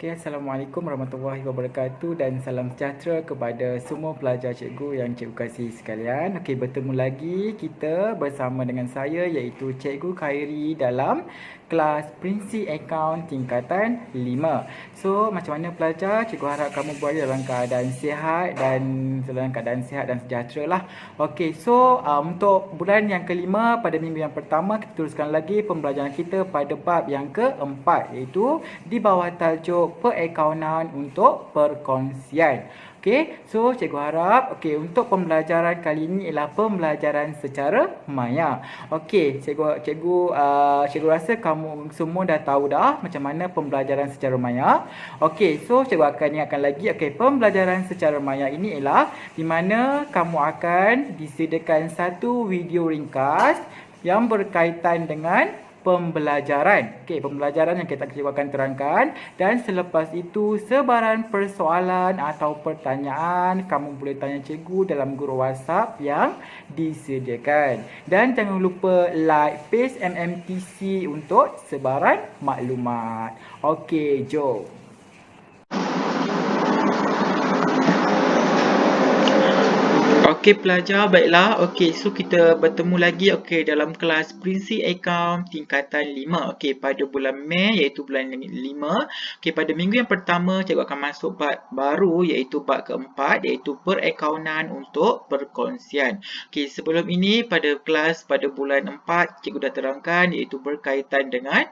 Okey, Assalamualaikum warahmatullahi wabarakatuh dan salam sejahtera kepada semua pelajar cikgu yang cikgu kasihi sekalian. Okey, bertemu lagi kita bersama dengan saya iaitu Cikgu Khairi dalam kelas Prinsip Akaun tingkatan 5. So, macam mana pelajar? Cikgu harap kamu berada dalam keadaan sihat dan sejahtera lah. Okey, so untuk bulan yang kelima pada minggu yang pertama kita teruskan lagi pembelajaran kita pada bab yang keempat iaitu di bawah tajuk perakaunan untuk perkongsian. Okey, so cikgu harap untuk pembelajaran kali ini ialah pembelajaran secara maya. Okey, cikgu rasa kamu semua dah tahu dah macam mana pembelajaran secara maya. Okey, so cikgu akan ingatkan lagi. Okey, pembelajaran secara maya ini ialah di mana kamu akan disediakan satu video ringkas yang berkaitan dengan pembelajaran. Okey, pembelajaran yang cikgu akan terangkan dan selepas itu sebaran persoalan atau pertanyaan kamu boleh tanya cikgu dalam grup WhatsApp yang disediakan. Dan jangan lupa like page MMTC untuk sebaran maklumat. Okey, jom. Okey pelajar, baiklah. Okey, so kita bertemu lagi dalam kelas Prinsip Akaun tingkatan 5. Okey, pada bulan Mei iaitu bulan 5. Okey, pada minggu yang pertama cikgu akan masuk bab baru iaitu bab keempat iaitu perakaunan untuk perkongsian. Okey, sebelum ini pada bulan 4 cikgu dah terangkan iaitu berkaitan dengan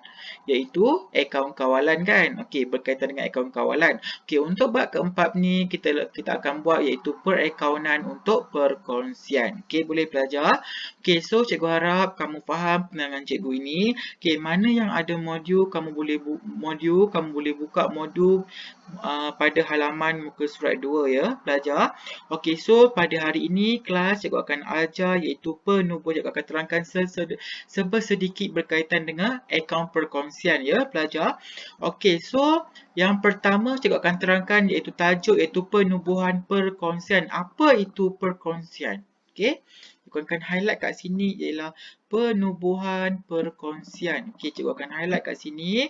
iaitu akaun kawalan kan. Okey, berkaitan dengan akaun kawalan. Okey, untuk bab keempat ni kita akan buat iaitu perakaunan untuk perkongsian. Okey, boleh belajar. Okey, so cikgu harap kamu faham penerangan cikgu ini. Okey, mana yang ada modul kamu boleh buka modul pada halaman muka surat 2 ya, belajar. Okey, so pada hari ini kelas cikgu akan ajar iaitu penubuhan. Cikgu akan terangkan sedikit berkaitan dengan akaun perkongsian ya, belajar. Okey, so yang pertama cikgu akan terangkan iaitu tajuk iaitu penubuhan perkongsian. Apa itu perkongsian? Okey, cikgu akan highlight kat sini ialah penubuhan perkongsian. Okey, cikgu akan highlight kat sini.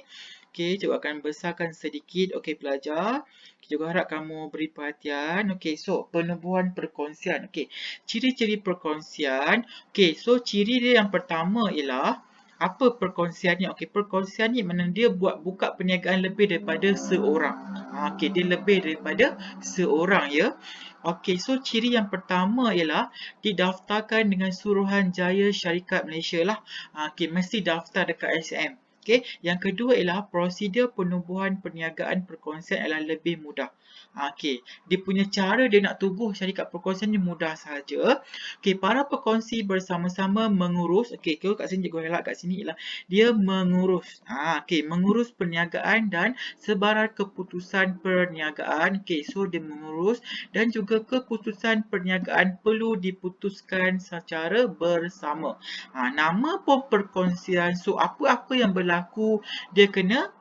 Okey, cikgu akan besarkan sedikit. Okey, pelajar. Cikgu harap kamu beri perhatian. Okey, so penubuhan perkongsian. Okey, ciri-ciri perkongsian. Okey, so ciri dia yang pertama ialah apa perkongsian ni? Okey, perkongsian ni mana dia buka perniagaan lebih daripada seorang. Okey, dia lebih daripada seorang ya. Okey, so ciri yang pertama ialah didaftarkan dengan Suruhanjaya Syarikat Malaysia lah. Okey, mesti daftar dekat SAM. Okey, yang kedua ialah prosedur penubuhan perniagaan perkongsian adalah lebih mudah. Okey, dia punya cara dia nak tubuh syarikat perkongsian ni mudah saja. Okey, para perkongsi bersama-sama mengurus. Okey, kat sini cikgu highlight kat sini ialah dia mengurus. Okey, mengurus perniagaan dan sebaran keputusan perniagaan. Okey, so dia mengurus dan juga keputusan perniagaan perlu diputuskan secara bersama. Nama pun perkongsian. So apa-apa yang berlaku dia kena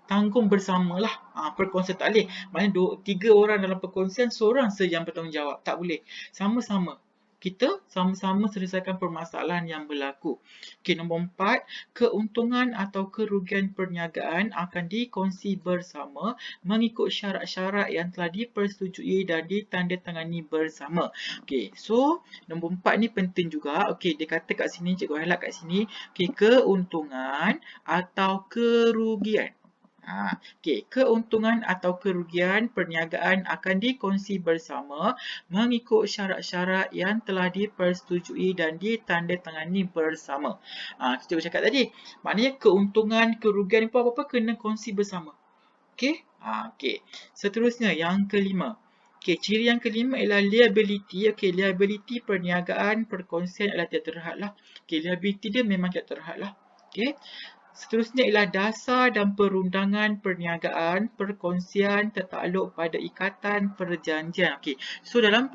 tanggung bersamalah. Perkongsian tak boleh. Maknanya 3 orang dalam perkongsian, seorang saja yang bertanggungjawab. Tak boleh. Sama-sama. Kita sama-sama selesaikan permasalahan yang berlaku. Okey, nombor 4. Keuntungan atau kerugian perniagaan akan dikongsi bersama mengikut syarat-syarat yang telah dipersetujui dan ditandatangani bersama. Okey, so nombor 4 ni penting juga. Okey, dia kata kat sini, cikgu highlight kat sini. Okey, keuntungan atau kerugian. Okey, keuntungan atau kerugian perniagaan akan dikongsi bersama mengikut syarat-syarat yang telah dipersetujui dan ditandatangani bersama. Cikgu cakap tadi, maknanya keuntungan, kerugian apa-apa kena kongsi bersama. Okey? Okey. Seterusnya yang kelima. Okey, ciri yang kelima ialah liability. Okey, liability perniagaan perkongsian adalah tidak terhad lah. Okey, liability dia memang tidak terhad lah. Okey. Seterusnya ialah dasar dan perundangan perniagaan perkongsian tertakluk pada ikatan perjanjian. Okey. So dalam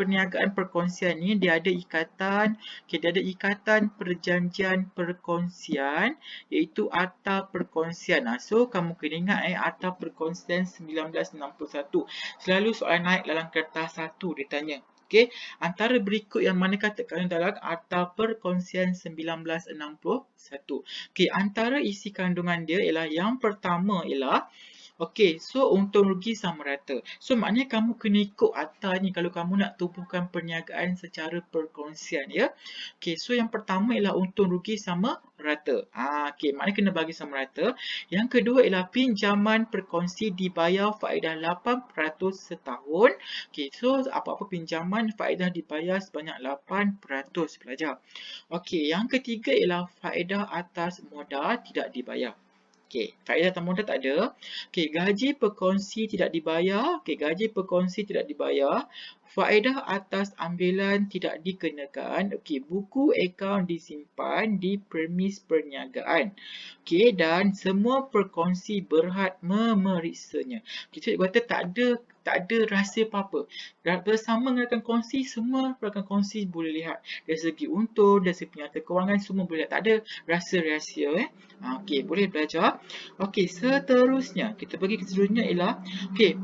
perniagaan perkongsian ni dia ada ikatan, dia ada ikatan perjanjian perkongsian iaitu Akta Perkongsian. So kamu kena ingat Akta Perkongsian 1961. Selalu soalan naik dalam kertas 1 dia tanya. Okey, antara berikut yang manakah terkandung dalam Akta Perkongsian 1961? Okey, antara isi kandungan dia ialah yang pertama ialah Okey, so untung rugi sama rata. So maknanya kamu kena ikut atas ni kalau kamu nak tubuhkan perniagaan secara perkongsian ya. Okey, so yang pertama ialah untung rugi sama rata. Okey, maknanya kena bagi sama rata. Yang kedua ialah pinjaman perkongsi dibayar faedah 8% setahun. Okey, so apa-apa pinjaman faedah dibayar sebanyak 8% pelajar. Okey, yang ketiga ialah faedah atas modal tidak dibayar. Okey, faedah atas modal tak ada. Okey, gaji perkongsi tidak dibayar. Okey, gaji perkongsi tidak dibayar. Faedah atas ambilan tidak dikenakan. Okey, buku akaun disimpan di premis perniagaan. Okey, dan semua perkongsi berhad memeriksanya. Okey, cikgu kata tak ada rahsia apa-apa. Bersama dengan rakan kongsi, semua rakan kongsi boleh lihat. Dari segi untung, dari segi penyata kewangan, semua boleh lihat. Tak ada rahsia-rahsia. Okey, boleh belajar. Okey, seterusnya. Kita pergi ke seterusnya ialah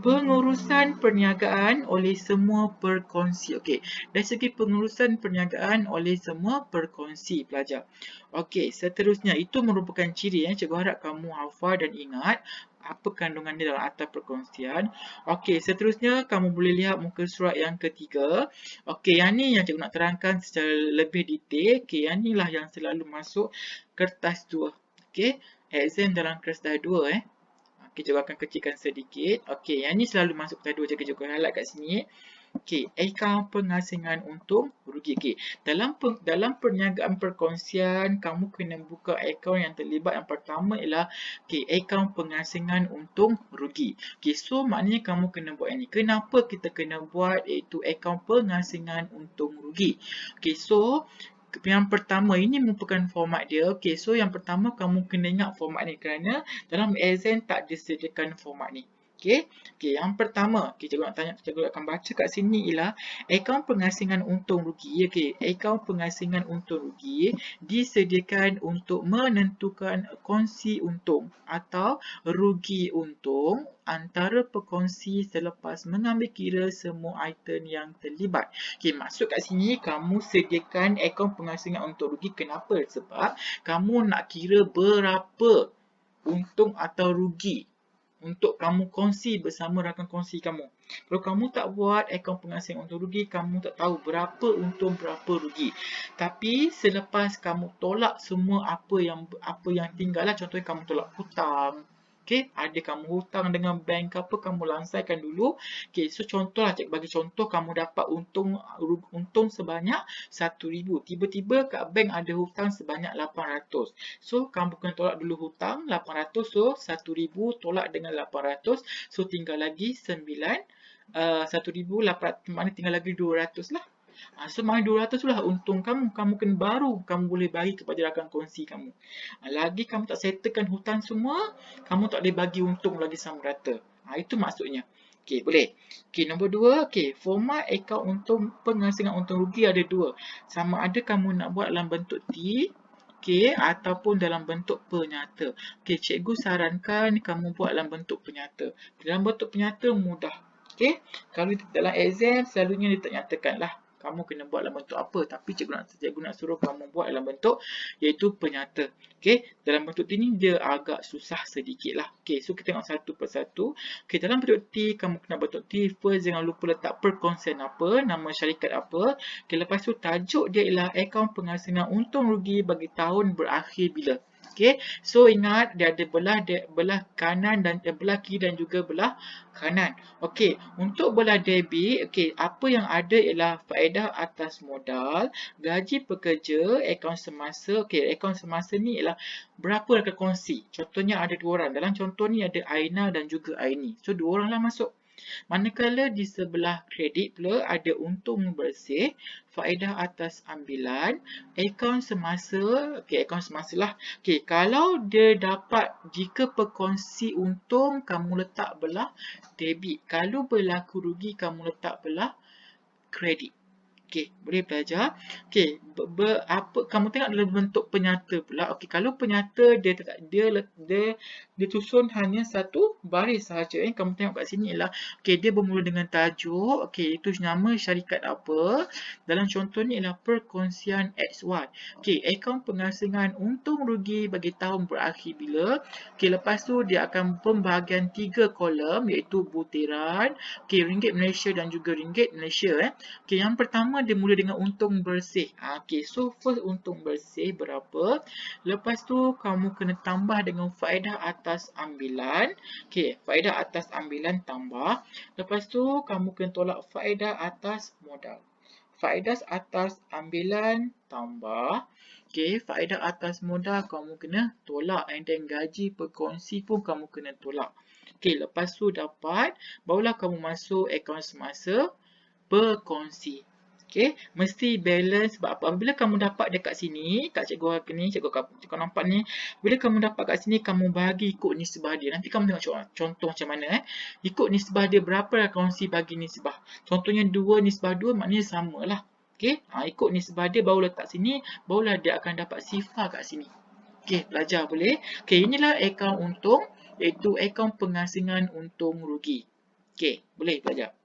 pengurusan perniagaan oleh semua perkongsi. Okey, dari segi pengurusan perniagaan oleh semua perkongsi pelajar. Okey, seterusnya. Itu merupakan ciri cikgu harap kamu hafal dan ingat apa kandungan dia dalam akta perkongsian. Okey, seterusnya kamu boleh lihat muka surat yang ketiga. Okey, yang ni yang cikgu nak terangkan secara lebih detail. Okey, yang ni lah yang selalu masuk kertas 2. Okey, exam dalam kertas 2 Okey, cikgu akan kecilkan sedikit. Okey, yang ni selalu masuk kertas 2. Cikgu highlight kat sini. Okey, akaun pengasingan untung rugi. Okey, dalam perniagaan perkongsian, kamu kena buka akaun yang terlibat. Yang pertama ialah akaun pengasingan untung rugi. Okey, so maknanya kamu kena buat yang ni. Kenapa kita kena buat iaitu akaun pengasingan untung rugi? Okey, so yang pertama ini merupakan format dia. Okey, so yang pertama kamu kena ingat format ni kerana dalam exam tak disediakan format ni. Okey, yang pertama, cikgu akan baca kat sini ialah akaun pengasingan untung rugi. Okey, akaun pengasingan untung rugi disediakan untuk menentukan kongsi untung atau rugi untung antara perkongsi selepas mengambil kira semua item yang terlibat. Okey, maksud kat sini kamu sediakan akaun pengasingan untung rugi. Kenapa? Sebab kamu nak kira berapa untung atau rugi untuk kamu kongsi bersama rakan kongsi kamu. Kalau kamu tak buat akaun pengasingan untung rugi, kamu tak tahu berapa untung, berapa rugi. Tapi selepas kamu tolak semua apa yang tinggal lah, contohnya kamu tolak hutang. Okey, ada kamu hutang dengan bank apa, kamu langsaikan dulu. Okey, so contohlah, cikgu bagi contoh kamu dapat untung sebanyak 1,000. Tiba-tiba kat bank ada hutang sebanyak 800. So, kamu kena tolak dulu hutang 800. So, 1,000 tolak dengan 800. So, tinggal lagi 1,800. Maknanya tinggal lagi 200 lah. So, maknanya 200 tu lah untung kamu. Kamu kena baru kamu boleh bagi kepada rakan kongsi kamu. Lagi kamu tak settlekan hutang semua, kamu tak boleh bagi untung lagi sama rata. Itu maksudnya. Okey, boleh. Okey, nombor 2. Okey, format akaun untung pengasingan untung rugi ada 2. Sama ada kamu nak buat dalam bentuk T, okey, ataupun dalam bentuk penyata. Okey, cikgu sarankan kamu buat dalam bentuk penyata. Dalam bentuk penyata mudah. Okey, kalau dalam exam selalunya dia tak nyatakan lah kamu kena buat dalam bentuk apa, tapi cikgu nak suruh kamu buat dalam bentuk iaitu penyata. Okey, dalam bentuk T ni dia agak susah sedikit lah. Okey, so kita tengok satu persatu. Okey, dalam bentuk T, kamu kena bentuk T first, jangan lupa letak perkongsian apa, nama syarikat apa. Okey, lepas tu tajuk dia ialah akaun pengasingan untung rugi bagi tahun berakhir bila. Okey, so ingat dia ada belah kanan dan belah kiri dan juga belah kanan. Okey, untuk belah debit, okey, apa yang ada ialah faedah atas modal, gaji pekerja, akaun semasa. Okey, akaun semasa ni ialah berapa rakan kongsi. Contohnya ada 2 orang. Dalam contoh ni ada Aina dan juga Aini. So 2 orang lah masuk. Manakala di sebelah kredit pula ada untung bersih, faedah atas ambilan, akaun semasa. Okey, akaun semasa lah. Okey, kalau dia dapat jika perkongsi untung, kamu letak belah debit. Kalau berlaku rugi, kamu letak belah kredit. Okey, boleh belajar. Okey, kamu tengok dalam bentuk penyata pula. Okey, kalau penyata dia susun hanya satu baris sahaja. Kamu tengok kat sini ialah dia bermula dengan tajuk, itu nama syarikat apa. Dalam contoh ni ialah perkongsian XY. Akaun pengasingan untung rugi bagi tahun berakhir bila. Lepas tu dia akan pembahagian 3 kolom iaitu butiran, ringgit Malaysia dan juga ringgit Malaysia. Yang pertama dia mula dengan untung bersih. So first untung bersih berapa. Lepas tu kamu kena tambah dengan faedah atas ambilan. Faedah atas ambilan tambah. Lepas tu kamu kena tolak faedah atas modal. Faedah atas ambilan tambah. Faedah atas modal kamu kena tolak. And then gaji perkongsi pun kamu kena tolak. Lepas tu dapat, barulah kamu masuk akaun semasa berkongsi. Mesti balance sebab apa? Apabila kamu dapat dekat sini, kat cikgu ni, cikgu nampak ni, bila kamu dapat kat sini, kamu bagi ikut nisbah dia. Nanti kamu tengok contoh macam mana. Ikut nisbah dia berapa kongsi bagi nisbah. Contohnya 2 nisbah 2 maknanya samalah. Ikut nisbah dia baru letak sini, barulah dia akan dapat sifar kat sini. Belajar boleh. Inilah akaun untung, iaitu akaun pengasingan untung rugi. Boleh belajar.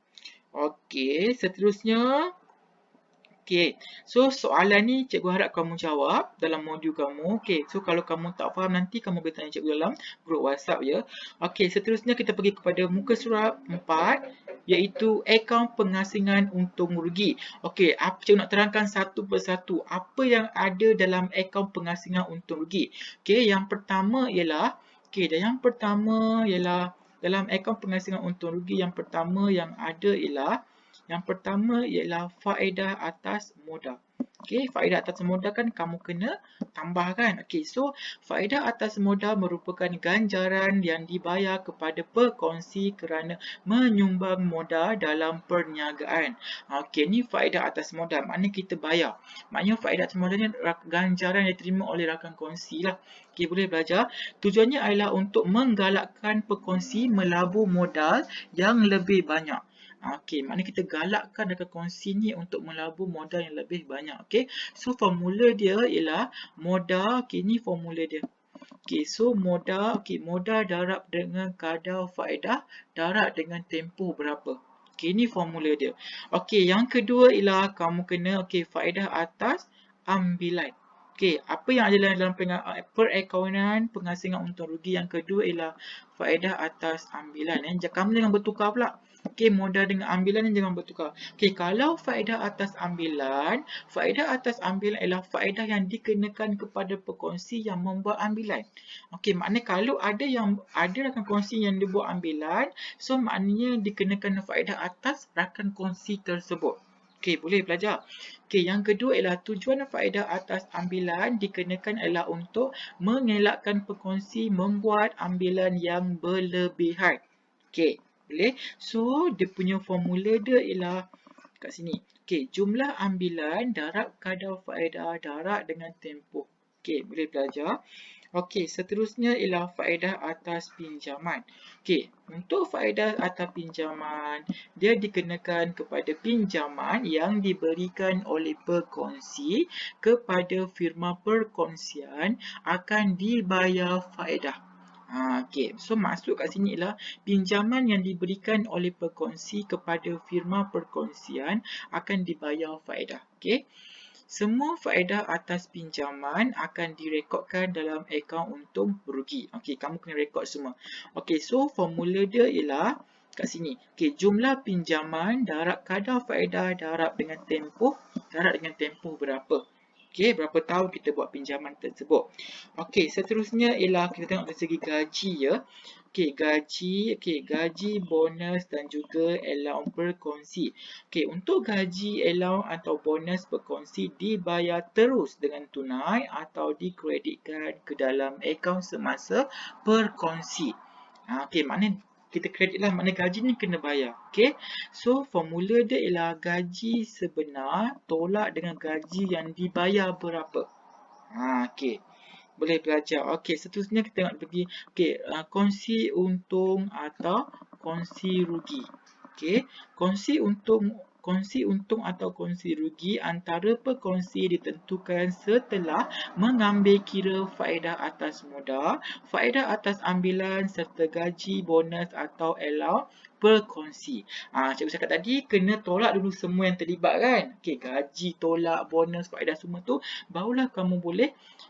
Seterusnya. So soalan ni cikgu harap kamu jawab dalam modul kamu. So kalau kamu tak faham nanti kamu boleh tanya cikgu dalam grup WhatsApp ya. Seterusnya kita pergi kepada muka surat 4 iaitu akaun pengasingan untung rugi. Cikgu nak terangkan satu persatu apa yang ada dalam akaun pengasingan untung rugi. Yang pertama ialah dalam akaun pengasingan untung rugi yang pertama yang ada ialah faedah atas modal. Faedah atas modal kan kamu kena tambahkan. So faedah atas modal merupakan ganjaran yang dibayar kepada pekongsi kerana menyumbang modal dalam perniagaan. Ni faedah atas modal. Maknanya kita bayar. Maknanya faedah atas modal ni ganjaran yang diterima oleh rakan kongsi lah. Boleh belajar. Tujuannya adalah untuk menggalakkan pekongsi melabur modal yang lebih banyak. Maknanya kita galakkan rakan kongsi ni untuk melabur modal yang lebih banyak. So formula dia ialah modal, ni formula dia. So modal, modal darab dengan kadar faedah darab dengan tempoh berapa. Ni formula dia. Yang kedua ialah kamu kena faedah atas ambilan. Apa yang ada dalam perakaunan pengasingan untung rugi yang kedua ialah faedah atas ambilan. Kamu jangan bertukar pula. Modal dengan ambilan ni jangan bertukar. Kalau faedah atas ambilan ialah faedah yang dikenakan kepada pekongsi yang membuat ambilan. Maknanya kalau ada rakan kongsi yang dia buat ambilan, so maknanya dikenakan faedah atas rakan kongsi tersebut. Boleh belajar. Yang kedua ialah tujuan faedah atas ambilan dikenakan ialah untuk mengelakkan pekongsi membuat ambilan yang berlebihan. Boleh. So dia punya formula dia ialah kat sini. Jumlah ambilan darab kadar faedah darab dengan tempoh. Boleh belajar. Seterusnya ialah faedah atas pinjaman. Untuk faedah atas pinjaman, dia dikenakan kepada pinjaman yang diberikan oleh pekongsi kepada firma perkongsian akan dibayar faedah. So maksud kat sini ialah pinjaman yang diberikan oleh pekongsi kepada firma perkongsian akan dibayar faedah. Semua faedah atas pinjaman akan direkodkan dalam akaun untung rugi. Kamu kena rekod semua. So formula dia ialah kat sini. Jumlah pinjaman darab kadar faedah darab dengan tempoh berapa. Berapa tahun kita buat pinjaman tersebut. Seterusnya ialah kita tengok dari segi gaji ya. Gaji, bonus dan juga allowance perkongsi. Untuk gaji, allowance atau bonus perkongsi dibayar terus dengan tunai atau dikreditkan ke dalam akaun semasa perkongsi. Maknanya kita kredit lah, maknanya gaji ni kena bayar. So formula dia ialah gaji sebenar tolak dengan gaji yang dibayar berapa. Boleh belajar. Seterusnya kita tengok pergi kongsi untung atau kongsi rugi. kongsi untung atau kongsi rugi antara pekongsi ditentukan setelah mengambil kira faedah atas modal, faedah atas ambilan serta gaji, bonus atau allowance berkongsi. Cikgu cakap tadi kena tolak dulu semua yang terlibat kan. Okey, gaji, tolak, bonus, faedah semua tu barulah kamu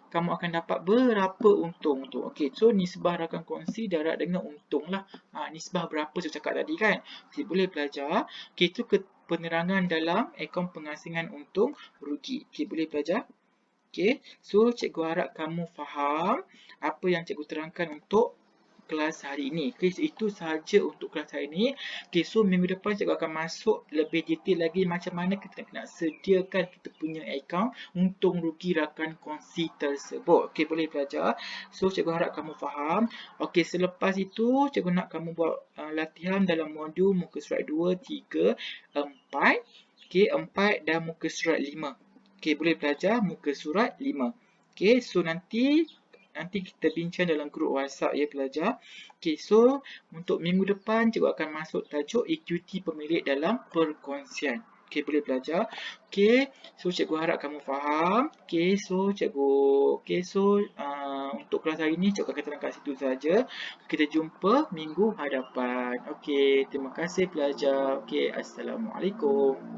akan dapat berapa untung tu. Okey, so nisbah rakan kongsi darab dengan untung lah. Nisbah berapa saya cakap tadi kan. Okey, boleh belajar. Okey, itu penerangan dalam akaun pengasingan untung rugi. Okey, boleh belajar. Okey, so cikgu harap kamu faham apa yang cikgu terangkan untuk kelas hari ini. Okay, so itu sahaja untuk kelas hari ini. Okay, so minggu depan cikgu akan masuk lebih detail lagi macam mana kita nak sediakan kita punya akaun untung rugi rakan kongsi tersebut. Okay, boleh belajar. So, cikgu harap kamu faham. Okay, selepas itu cikgu nak kamu buat latihan dalam modul muka surat 2, 3, 4. Okay, 4 dan muka surat 5. Okay, boleh belajar muka surat 5. Okay, so nanti kita bincang dalam grup WhatsApp ya pelajar. Okay, so untuk minggu depan cikgu akan masuk tajuk ekuiti pemilik dalam perkongsian. Okay, boleh belajar. Okay, so cikgu harap kamu faham. Okay, so untuk kelas hari ini cikgu akan terangkan situ saja. Kita jumpa minggu hadapan. Okay, terima kasih pelajar. Okay, Assalamualaikum.